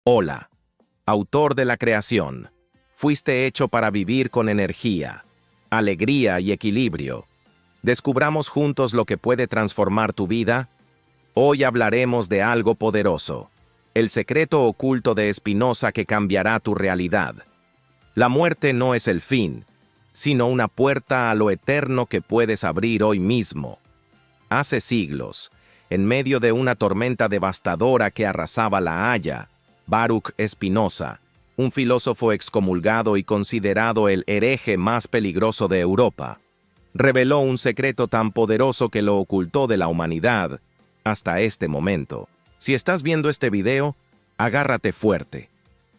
Hola, autor de la creación. Fuiste hecho para vivir con energía, alegría y equilibrio. Descubramos juntos lo que puede transformar tu vida. Hoy hablaremos de algo poderoso, el secreto oculto de Spinoza que cambiará tu realidad. La muerte no es el fin, sino una puerta a lo eterno que puedes abrir hoy mismo. Hace siglos, en medio de una tormenta devastadora que arrasaba La Haya, Baruch Spinoza, un filósofo excomulgado y considerado el hereje más peligroso de Europa, reveló un secreto tan poderoso que lo ocultó de la humanidad hasta este momento. Si estás viendo este video, agárrate fuerte,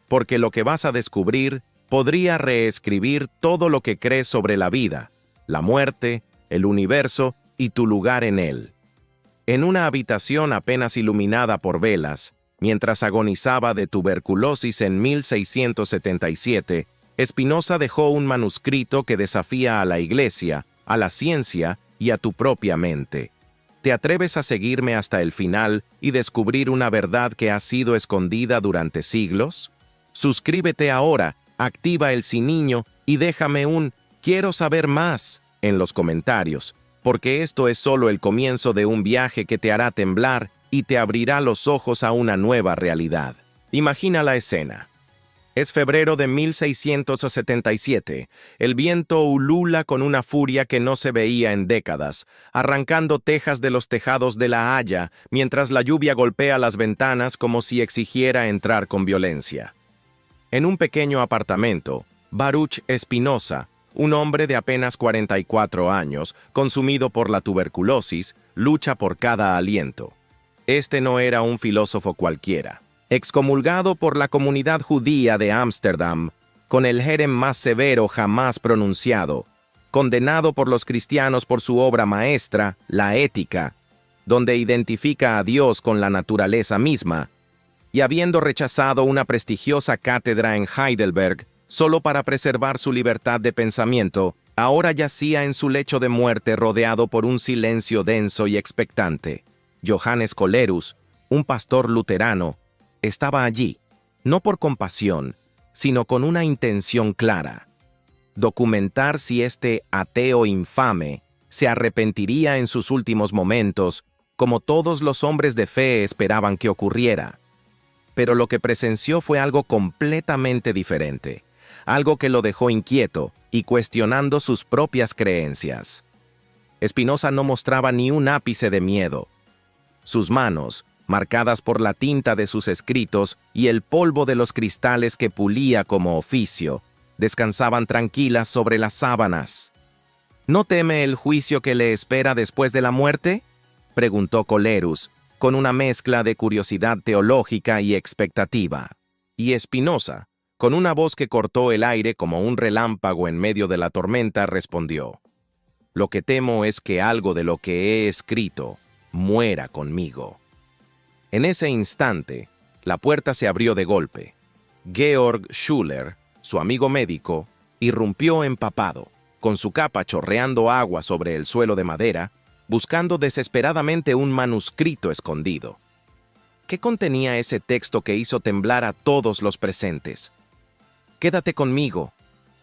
porque lo que vas a descubrir podría reescribir todo lo que crees sobre la vida, la muerte, el universo y tu lugar en él. En una habitación apenas iluminada por velas, mientras agonizaba de tuberculosis en 1677, Spinoza dejó un manuscrito que desafía a la Iglesia, a la ciencia y a tu propia mente. ¿Te atreves a seguirme hasta el final y descubrir una verdad que ha sido escondida durante siglos? Suscríbete ahora, activa el siniño y déjame un «Quiero saber más» en los comentarios, porque esto es solo el comienzo de un viaje que te hará temblar y te abrirá los ojos a una nueva realidad. Imagina la escena. Es febrero de 1677. El viento ulula con una furia que no se veía en décadas, arrancando tejas de los tejados de La Haya, mientras la lluvia golpea las ventanas como si exigiera entrar con violencia. En un pequeño apartamento, Baruch Spinoza, un hombre de apenas 44 años, consumido por la tuberculosis, lucha por cada aliento. Este no era un filósofo cualquiera. Excomulgado por la comunidad judía de Ámsterdam, con el jerem más severo jamás pronunciado, condenado por los cristianos por su obra maestra, La Ética, donde identifica a Dios con la naturaleza misma, y habiendo rechazado una prestigiosa cátedra en Heidelberg solo para preservar su libertad de pensamiento, ahora yacía en su lecho de muerte rodeado por un silencio denso y expectante. Johannes Colerus, un pastor luterano, estaba allí, no por compasión, sino con una intención clara: documentar si este ateo infame se arrepentiría en sus últimos momentos, como todos los hombres de fe esperaban que ocurriera. Pero lo que presenció fue algo completamente diferente, algo que lo dejó inquieto y cuestionando sus propias creencias. Spinoza no mostraba ni un ápice de miedo. Sus manos, marcadas por la tinta de sus escritos y el polvo de los cristales que pulía como oficio, descansaban tranquilas sobre las sábanas. ¿No teme el juicio que le espera después de la muerte?, preguntó Colerus, con una mezcla de curiosidad teológica y expectativa. Y Spinoza, con una voz que cortó el aire como un relámpago en medio de la tormenta, respondió: «Lo que temo es que algo de lo que he escrito muera conmigo». En ese instante, la puerta se abrió de golpe. Georg Schuler, su amigo médico, irrumpió empapado, con su capa chorreando agua sobre el suelo de madera, buscando desesperadamente un manuscrito escondido. ¿Qué contenía ese texto que hizo temblar a todos los presentes? Quédate conmigo,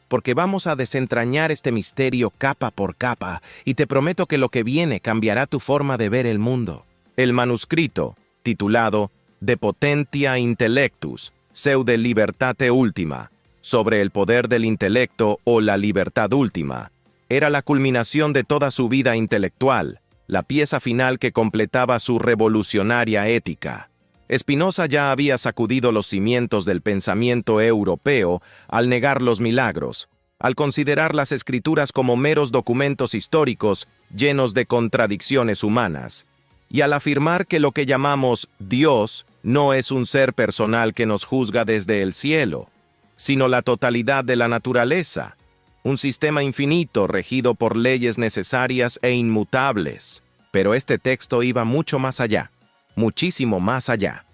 porque vamos a desentrañar este misterio capa por capa, y te prometo que lo que viene cambiará tu forma de ver el mundo. El manuscrito, titulado De Potentia Intellectus, Pseude Libertate Ultima, sobre el poder del intelecto o la libertad última, era la culminación de toda su vida intelectual, la pieza final que completaba su revolucionaria ética. Spinoza ya había sacudido los cimientos del pensamiento europeo al negar los milagros, al considerar las escrituras como meros documentos históricos llenos de contradicciones humanas, y al afirmar que lo que llamamos Dios no es un ser personal que nos juzga desde el cielo, sino la totalidad de la naturaleza, un sistema infinito regido por leyes necesarias e inmutables. Pero este texto iba mucho más allá, muchísimo más allá.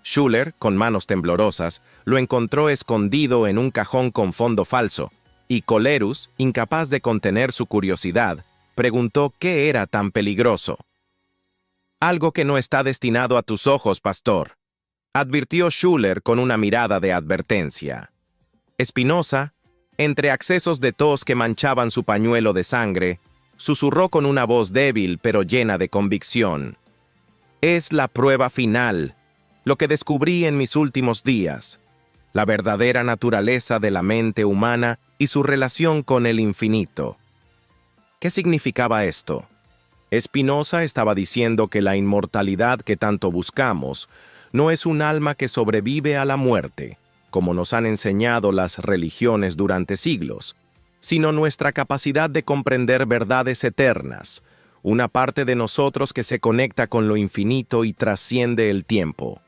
Schuler, con manos temblorosas, lo encontró escondido en un cajón con fondo falso, y Colerus, incapaz de contener su curiosidad, preguntó qué era tan peligroso. «Algo que no está destinado a tus ojos, pastor», advirtió Schuller con una mirada de advertencia. Spinoza, entre accesos de tos que manchaban su pañuelo de sangre, susurró con una voz débil pero llena de convicción. Es la prueba final, lo que descubrí en mis últimos días, la verdadera naturaleza de la mente humana y su relación con el infinito. ¿Qué significaba esto? Spinoza estaba diciendo que la inmortalidad que tanto buscamos no es un alma que sobrevive a la muerte, como nos han enseñado las religiones durante siglos, sino nuestra capacidad de comprender verdades eternas, una parte de nosotros que se conecta con lo infinito y trasciende el tiempo.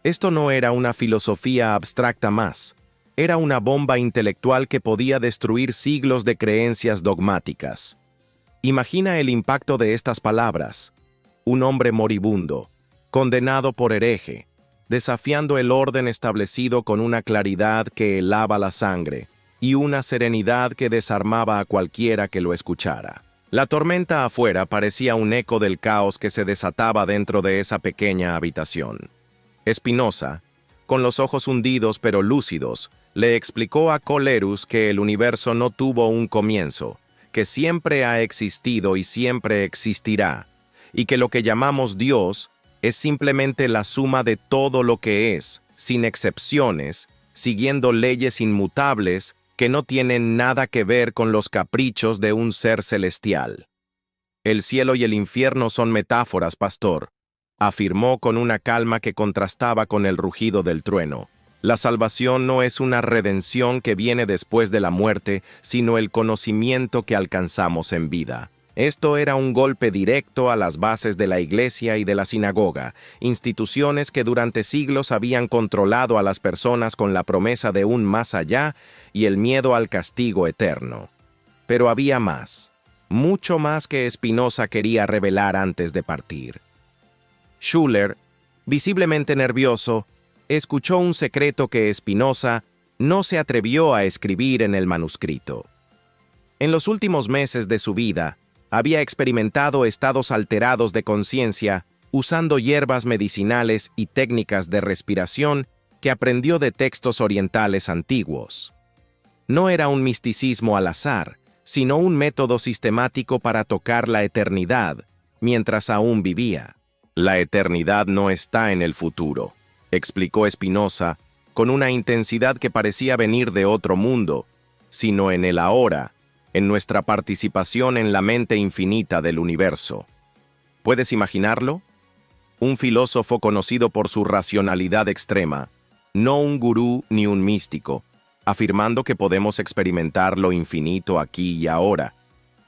Esto no era una filosofía abstracta más, era una bomba intelectual que podía destruir siglos de creencias dogmáticas. Imagina el impacto de estas palabras. Un hombre moribundo, condenado por hereje, desafiando el orden establecido con una claridad que helaba la sangre y una serenidad que desarmaba a cualquiera que lo escuchara. La tormenta afuera parecía un eco del caos que se desataba dentro de esa pequeña habitación. Spinoza, con los ojos hundidos pero lúcidos, le explicó a Colerus que el universo no tuvo un comienzo, que siempre ha existido y siempre existirá, y que lo que llamamos Dios es simplemente la suma de todo lo que es, sin excepciones, siguiendo leyes inmutables que no tienen nada que ver con los caprichos de un ser celestial. El cielo y el infierno son metáforas, pastor, afirmó con una calma que contrastaba con el rugido del trueno. La salvación no es una redención que viene después de la muerte, sino el conocimiento que alcanzamos en vida. Esto era un golpe directo a las bases de la Iglesia y de la sinagoga, instituciones que durante siglos habían controlado a las personas con la promesa de un más allá y el miedo al castigo eterno. Pero había más, mucho más que Spinoza quería revelar antes de partir. Schuller, visiblemente nervioso, escuchó un secreto que Spinoza no se atrevió a escribir en el manuscrito. En los últimos meses de su vida, había experimentado estados alterados de conciencia usando hierbas medicinales y técnicas de respiración que aprendió de textos orientales antiguos. No era un misticismo al azar, sino un método sistemático para tocar la eternidad, mientras aún vivía. La eternidad no está en el futuro, explicó Spinoza, con una intensidad que parecía venir de otro mundo, sino en el ahora, en nuestra participación en la mente infinita del universo. ¿Puedes imaginarlo? Un filósofo conocido por su racionalidad extrema, no un gurú ni un místico, afirmando que podemos experimentar lo infinito aquí y ahora.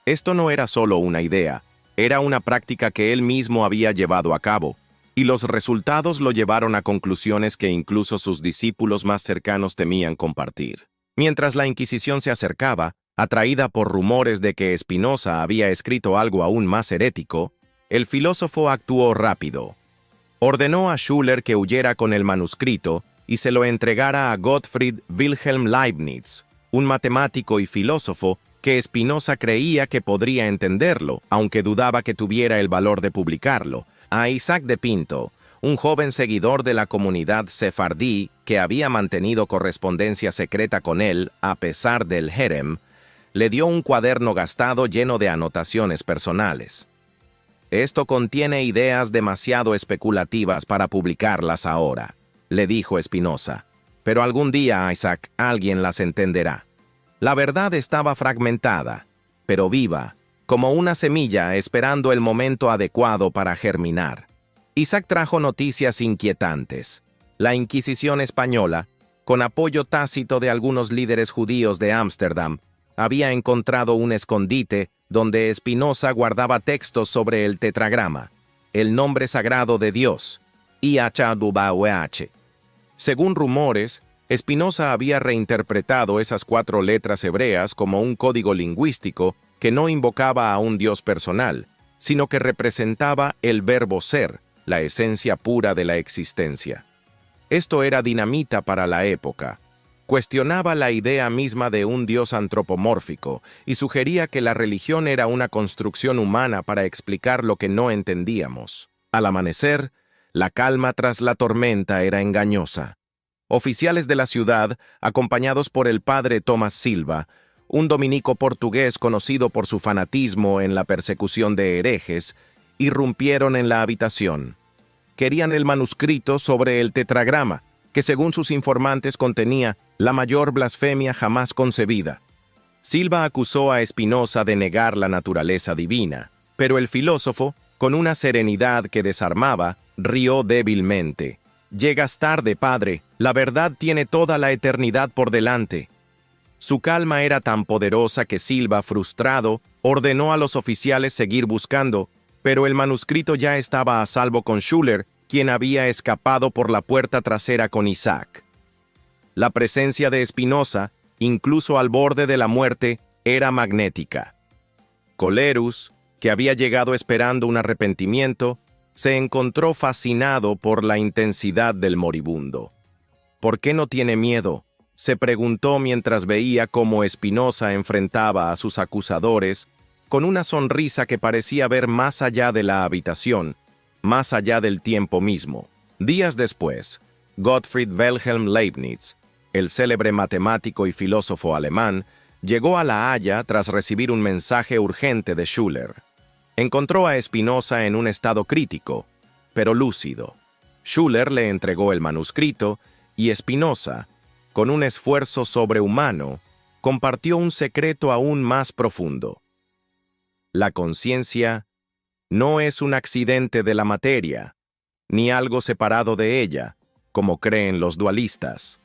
Esto no era solo una idea, era una práctica que él mismo había llevado a cabo, y los resultados lo llevaron a conclusiones que incluso sus discípulos más cercanos temían compartir. Mientras la Inquisición se acercaba, atraída por rumores de que Spinoza había escrito algo aún más herético, el filósofo actuó rápido. Ordenó a Schuller que huyera con el manuscrito y se lo entregara a Gottfried Wilhelm Leibniz, un matemático y filósofo que Spinoza creía que podría entenderlo, aunque dudaba que tuviera el valor de publicarlo, a Isaac de Pinto, un joven seguidor de la comunidad sefardí que había mantenido correspondencia secreta con él a pesar del Herem, le dio un cuaderno gastado lleno de anotaciones personales. Esto contiene ideas demasiado especulativas para publicarlas ahora, le dijo Spinoza. Pero algún día, Isaac, alguien las entenderá. La verdad estaba fragmentada, pero viva, como una semilla esperando el momento adecuado para germinar. Isaac trajo noticias inquietantes. La Inquisición española, con apoyo tácito de algunos líderes judíos de Ámsterdam, había encontrado un escondite donde Spinoza guardaba textos sobre el tetragrama, el nombre sagrado de Dios, IHWH. Según rumores, Spinoza había reinterpretado esas 4 letras hebreas como un código lingüístico que no invocaba a un Dios personal, sino que representaba el verbo ser, la esencia pura de la existencia. Esto era dinamita para la época. Cuestionaba la idea misma de un Dios antropomórfico y sugería que la religión era una construcción humana para explicar lo que no entendíamos. Al amanecer, La calma tras la tormenta era engañosa. Oficiales de la ciudad, acompañados por el padre Tomás Silva, un dominico portugués conocido por su fanatismo en la persecución de herejes, irrumpieron en la habitación. Querían el manuscrito sobre el tetragrama, que según sus informantes contenía la mayor blasfemia jamás concebida. Silva acusó a Espinosa de negar la naturaleza divina, pero el filósofo, con una serenidad que desarmaba, rió débilmente. «Llegas tarde, padre. La verdad tiene toda la eternidad por delante». Su calma era tan poderosa que Silva, frustrado, ordenó a los oficiales seguir buscando, pero el manuscrito ya estaba a salvo con Schuller, quien había escapado por la puerta trasera con Isaac. La presencia de Espinosa, incluso al borde de la muerte, era magnética. Colerus, que había llegado esperando un arrepentimiento, se encontró fascinado por la intensidad del moribundo. «¿Por qué no tiene miedo?», se preguntó mientras veía cómo Espinosa enfrentaba a sus acusadores con una sonrisa que parecía ver más allá de la habitación, más allá del tiempo mismo. Días después, Gottfried Wilhelm Leibniz, el célebre matemático y filósofo alemán, llegó a La Haya tras recibir un mensaje urgente de Schuller. Encontró a Espinosa en un estado crítico, pero lúcido. Schuller le entregó el manuscrito y Espinosa, con un esfuerzo sobrehumano, compartió un secreto aún más profundo. La conciencia no es un accidente de la materia, ni algo separado de ella, como creen los dualistas.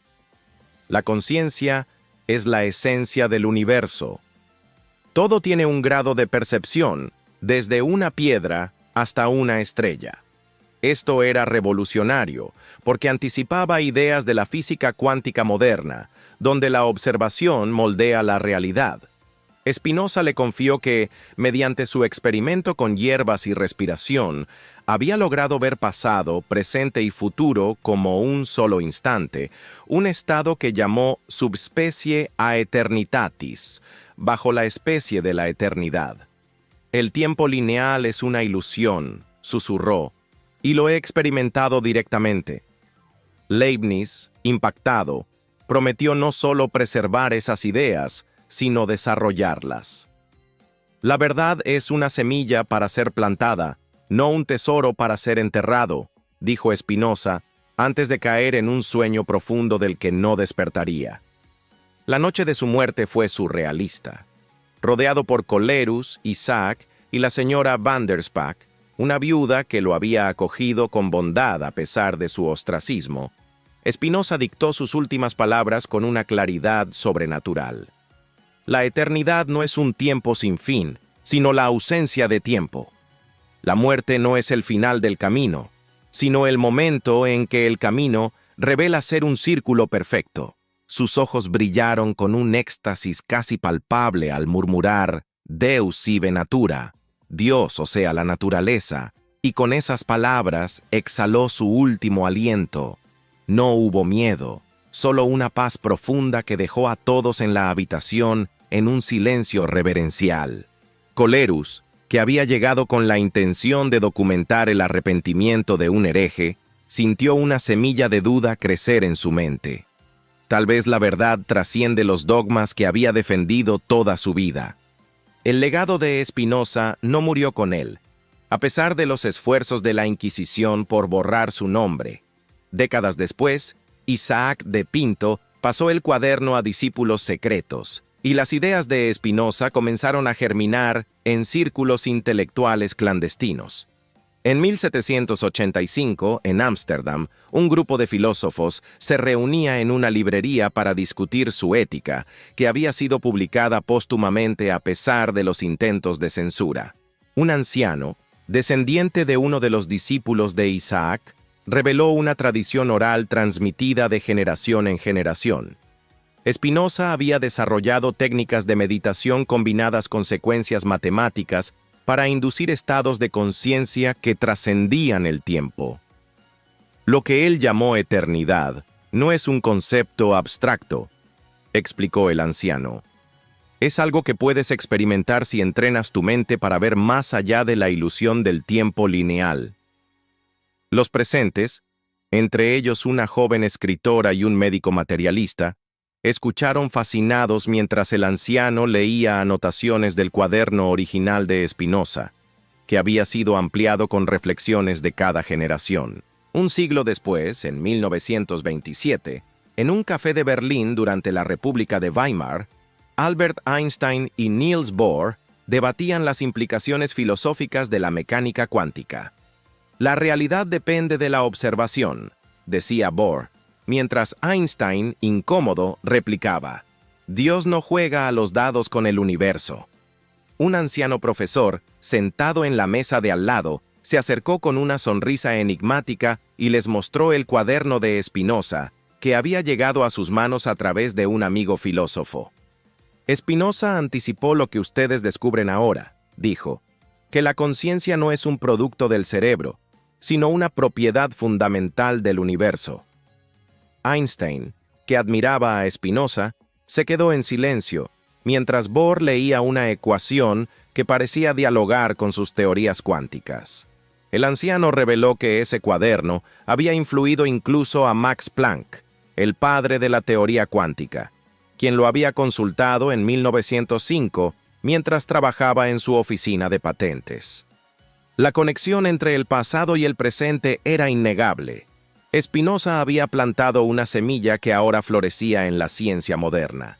La conciencia es la esencia del universo. Todo tiene un grado de percepción, desde una piedra hasta una estrella. Esto era revolucionario, porque anticipaba ideas de la física cuántica moderna, donde la observación moldea la realidad. Espinosa le confió que, mediante su experimento con hierbas y respiración, había logrado ver pasado, presente y futuro como un solo instante, un estado que llamó subspecie aeternitatis, bajo la especie de la eternidad. «El tiempo lineal es una ilusión», susurró, «y lo he experimentado directamente». Leibniz, impactado, prometió no solo preservar esas ideas, sino desarrollarlas. «La verdad es una semilla para ser plantada, no un tesoro para ser enterrado», dijo Espinosa, antes de caer en un sueño profundo del que no despertaría. La noche de su muerte fue surrealista. Rodeado por Colerus, Isaac y la señora van der Spack, una viuda que lo había acogido con bondad a pesar de su ostracismo, Espinosa dictó sus últimas palabras con una claridad sobrenatural. «La eternidad no es un tiempo sin fin, sino la ausencia de tiempo. La muerte no es el final del camino, sino el momento en que el camino revela ser un círculo perfecto». Sus ojos brillaron con un éxtasis casi palpable al murmurar «Deus sive natura», Dios, o sea, la naturaleza, y con esas palabras exhaló su último aliento. No hubo miedo, solo una paz profunda que dejó a todos en la habitación en un silencio reverencial. Colerus, que había llegado con la intención de documentar el arrepentimiento de un hereje, sintió una semilla de duda crecer en su mente. Tal vez la verdad trasciende los dogmas que había defendido toda su vida. El legado de Espinosa no murió con él, a pesar de los esfuerzos de la Inquisición por borrar su nombre. Décadas después, Isaac de Pinto pasó el cuaderno a discípulos secretos, y las ideas de Espinosa comenzaron a germinar en círculos intelectuales clandestinos. En 1785, en Ámsterdam, un grupo de filósofos se reunía en una librería para discutir su ética, que había sido publicada póstumamente a pesar de los intentos de censura. Un anciano, descendiente de uno de los discípulos de Isaac, reveló una tradición oral transmitida de generación en generación. Espinosa había desarrollado técnicas de meditación combinadas con secuencias matemáticas para inducir estados de conciencia que trascendían el tiempo. Lo que él llamó eternidad no es un concepto abstracto, explicó el anciano. Es algo que puedes experimentar si entrenas tu mente para ver más allá de la ilusión del tiempo lineal. Los presentes, entre ellos una joven escritora y un médico materialista, escucharon fascinados mientras el anciano leía anotaciones del cuaderno original de Spinoza, que había sido ampliado con reflexiones de cada generación. Un siglo después, en 1927, en un café de Berlín durante la República de Weimar, Albert Einstein y Niels Bohr debatían las implicaciones filosóficas de la mecánica cuántica. La realidad depende de la observación, decía Bohr, mientras Einstein, incómodo, replicaba: Dios no juega a los dados con el universo. Un anciano profesor, sentado en la mesa de al lado, se acercó con una sonrisa enigmática y les mostró el cuaderno de Spinoza, que había llegado a sus manos a través de un amigo filósofo. Spinoza anticipó lo que ustedes descubren ahora, dijo, que la conciencia no es un producto del cerebro, sino una propiedad fundamental del universo. Einstein, que admiraba a Spinoza, se quedó en silencio, mientras Bohr leía una ecuación que parecía dialogar con sus teorías cuánticas. El anciano reveló que ese cuaderno había influido incluso a Max Planck, el padre de la teoría cuántica, quien lo había consultado en 1905 mientras trabajaba en su oficina de patentes. La conexión entre el pasado y el presente era innegable. Spinoza había plantado una semilla que ahora florecía en la ciencia moderna.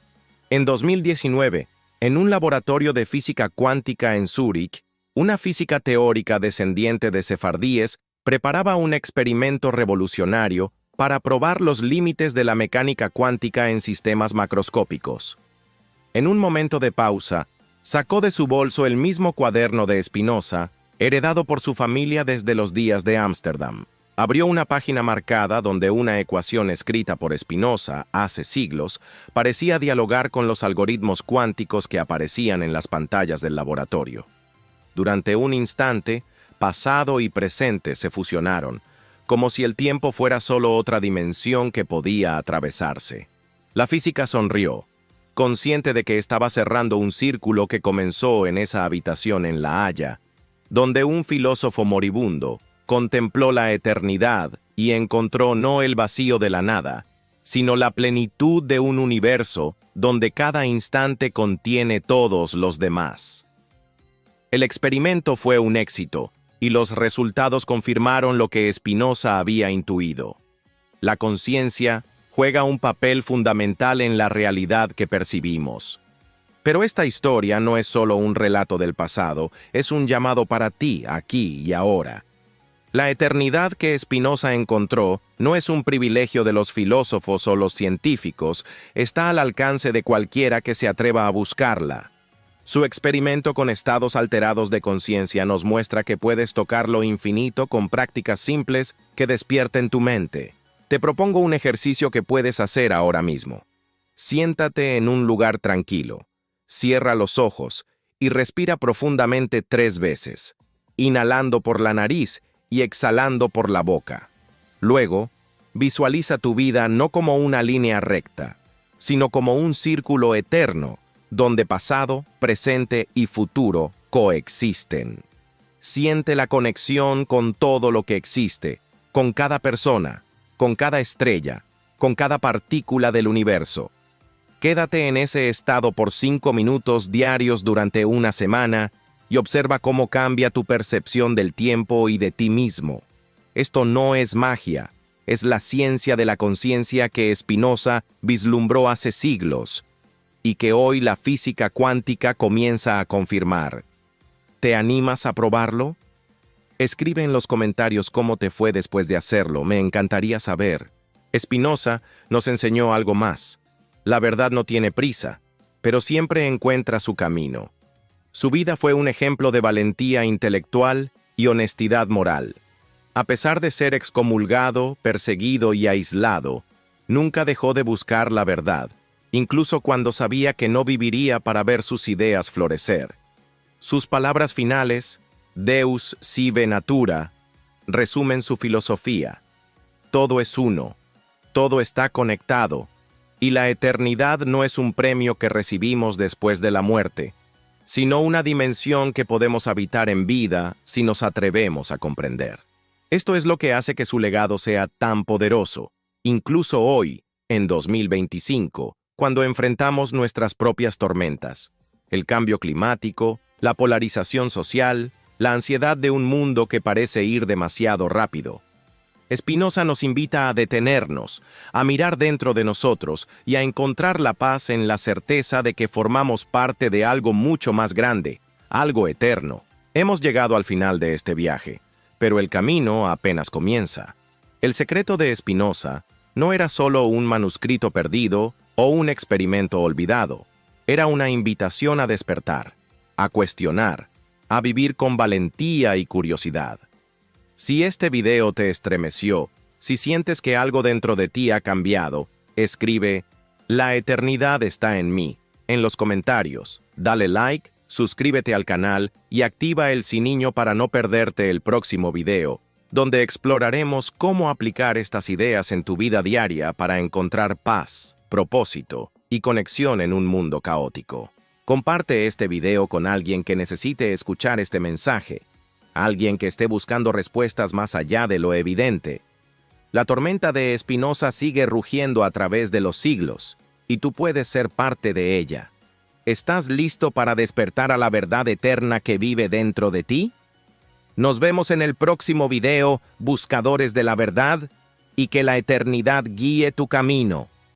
En 2019, en un laboratorio de física cuántica en Zúrich, una física teórica descendiente de sefardíes preparaba un experimento revolucionario para probar los límites de la mecánica cuántica en sistemas macroscópicos. En un momento de pausa, sacó de su bolso el mismo cuaderno de Spinoza, heredado por su familia desde los días de Ámsterdam. Abrió una página marcada donde una ecuación escrita por Spinoza hace siglos parecía dialogar con los algoritmos cuánticos que aparecían en las pantallas del laboratorio. Durante un instante, pasado y presente se fusionaron, como si el tiempo fuera solo otra dimensión que podía atravesarse. La física sonrió, consciente de que estaba cerrando un círculo que comenzó en esa habitación en La Haya, donde un filósofo moribundo contempló la eternidad y encontró no el vacío de la nada, sino la plenitud de un universo donde cada instante contiene todos los demás. El experimento fue un éxito, y los resultados confirmaron lo que Spinoza había intuido. La conciencia juega un papel fundamental en la realidad que percibimos. Pero esta historia no es solo un relato del pasado, es un llamado para ti, aquí y ahora. La eternidad que Spinoza encontró no es un privilegio de los filósofos o los científicos, está al alcance de cualquiera que se atreva a buscarla. Su experimento con estados alterados de conciencia nos muestra que puedes tocar lo infinito con prácticas simples que despierten tu mente. Te propongo un ejercicio que puedes hacer ahora mismo. Siéntate en un lugar tranquilo, cierra los ojos y respira profundamente 3 veces, inhalando por la nariz y exhalando por la boca. Luego, visualiza tu vida no como una línea recta, sino como un círculo eterno, donde pasado, presente y futuro coexisten. Siente la conexión con todo lo que existe, con cada persona, con cada estrella, con cada partícula del universo. Quédate en ese estado por 5 minutos diarios durante una semana y observa cómo cambia tu percepción del tiempo y de ti mismo. Esto no es magia, es la ciencia de la conciencia que Spinoza vislumbró hace siglos y que hoy la física cuántica comienza a confirmar. ¿Te animas a probarlo? Escribe en los comentarios cómo te fue después de hacerlo, me encantaría saber. Spinoza nos enseñó algo más. La verdad no tiene prisa, pero siempre encuentra su camino. Su vida fue un ejemplo de valentía intelectual y honestidad moral. A pesar de ser excomulgado, perseguido y aislado, nunca dejó de buscar la verdad, incluso cuando sabía que no viviría para ver sus ideas florecer. Sus palabras finales, Deus sive natura, resumen su filosofía. Todo es uno, todo está conectado, y la eternidad no es un premio que recibimos después de la muerte, sino una dimensión que podemos habitar en vida si nos atrevemos a comprender. Esto es lo que hace que su legado sea tan poderoso, incluso hoy, en 2025, cuando enfrentamos nuestras propias tormentas. El cambio climático, la polarización social, la ansiedad de un mundo que parece ir demasiado rápido. Spinoza nos invita a detenernos, a mirar dentro de nosotros y a encontrar la paz en la certeza de que formamos parte de algo mucho más grande, algo eterno. Hemos llegado al final de este viaje, pero el camino apenas comienza. El secreto de Spinoza no era solo un manuscrito perdido o un experimento olvidado. Era una invitación a despertar, a cuestionar, a vivir con valentía y curiosidad. Si este video te estremeció, si sientes que algo dentro de ti ha cambiado, escribe "La eternidad está en mí" en los comentarios, dale like, suscríbete al canal y activa el sininho para no perderte el próximo video, donde exploraremos cómo aplicar estas ideas en tu vida diaria para encontrar paz, propósito y conexión en un mundo caótico. Comparte este video con alguien que necesite escuchar este mensaje, alguien que esté buscando respuestas más allá de lo evidente. La tormenta de Spinoza sigue rugiendo a través de los siglos, y tú puedes ser parte de ella. ¿Estás listo para despertar a la verdad eterna que vive dentro de ti? Nos vemos en el próximo video, buscadores de la verdad, y que la eternidad guíe tu camino.